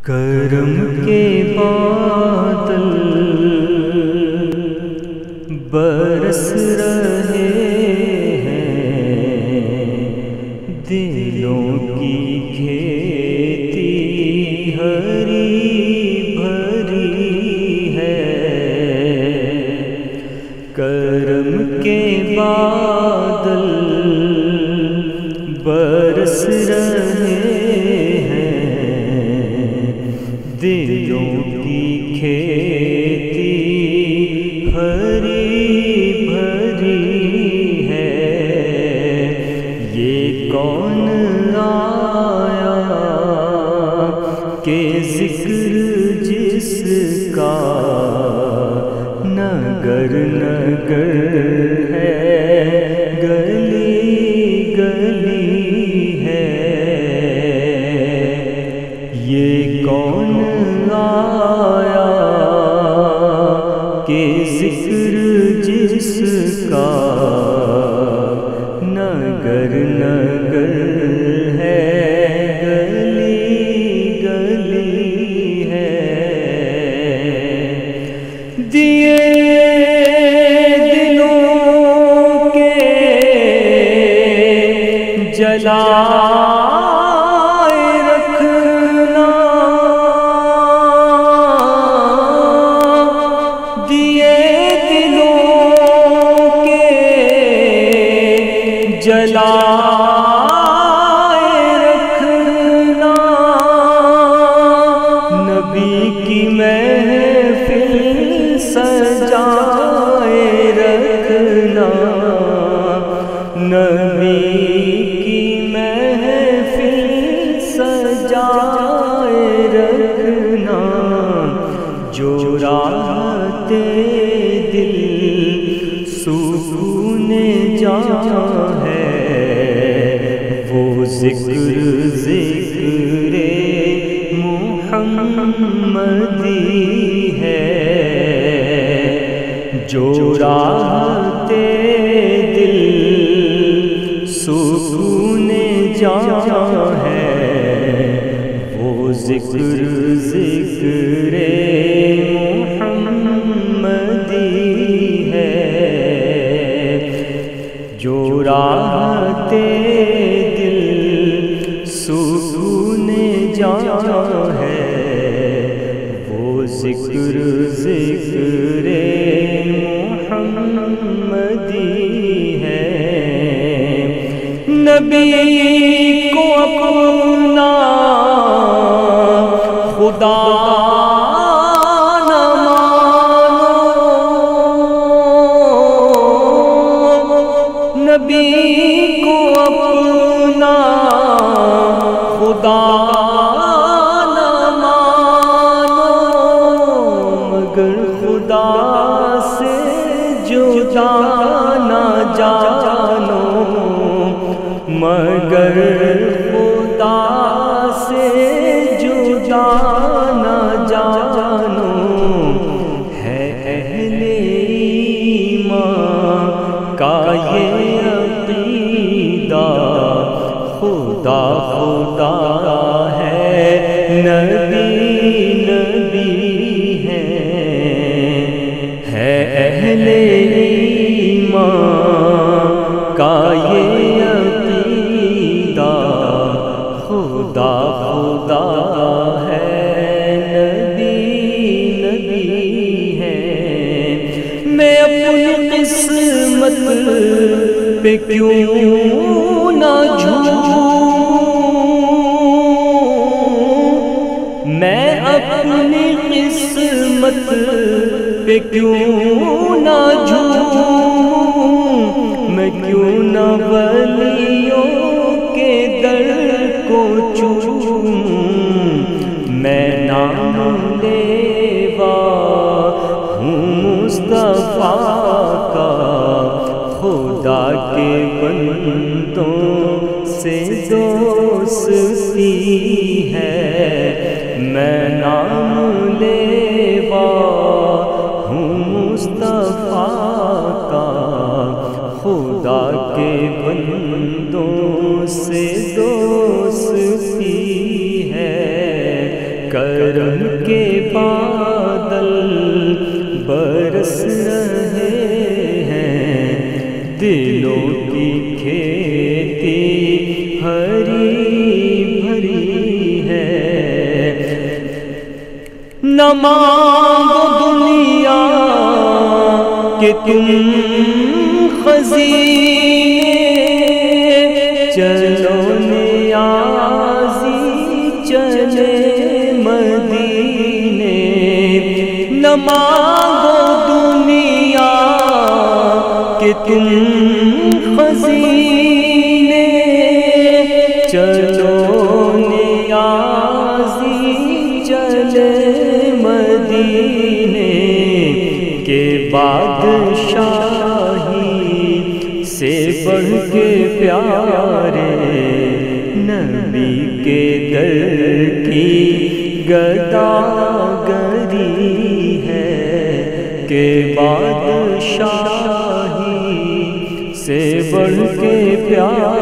کرم کے بادل برس رہے ہیں، دلوں کی کھیتی ہری بھری ہے۔ کرم کے بادل برس رہے دلوں کی کھیتی ہری بھری ہے۔ یہ کون آیا کہ ذکر جس کا نگر نگر ہے، گلی گلی ہے۔ یہ کون آیا کہ ذکر جس کا نگر نگر ہے، گلی گلی ہے۔ دیے دلوں کے جلا جلائے رکھنا، نبی کی محفل سجائے رکھنا، نبی کی محفل سجائے رکھنا۔ جو راحت دل سکون جہاں ہے، وہ ذکر ذکر محمدی ہے۔ جو راحت دل سکون جہاں ہے، وہ ذکر ذکر محمدی ہے۔ جو راحت دل سکون جہاں ہے، وہ ذکر ذکر محمدی ہے۔ نبی کو اپنا خدا نبی کو اپنا خدا نہ مانو، مگر خدا سے جدا نہ جانو، مگر خدا سے جدا نہ جانو۔ ہے اہل ایمان کا یہ عقیدہ، خدا خدا ہے، نبی نبی ہے۔ اہل ایمان کا یہ عقیدہ، خدا خدا ہے، نبی نبی ہے۔ میں اپنی قسمت پہ کیوں نہ جھوموں، میں اپنی قسمت پہ کیوں نہ جھوموں، میں کیوں نہ ولیوں کے در کو چوموں۔ میں نام لیوا ہوں مصطفیٰ کا، خدا کے بندوں سے دوستی ہے۔ میں نام لیوا ہوں مصطفیٰ کا، خدا کے بندوں سے دوستی ہے۔ برس رہے ہیں، دلوں کی کھیتی ہری بھری ہے۔ نہ مانگو دنیا کہ تم خزینے، چلو نیازی چلے مدینے۔ نہ مانگو دنیا کہ تم خزینے، چلو نیازی چلے مدینے۔ کہ بادشاہی سے بڑھ کے پیارے نبی کے در کی گداگری ہے۔ کہ بادشاہی سے بڑھ کے پیارے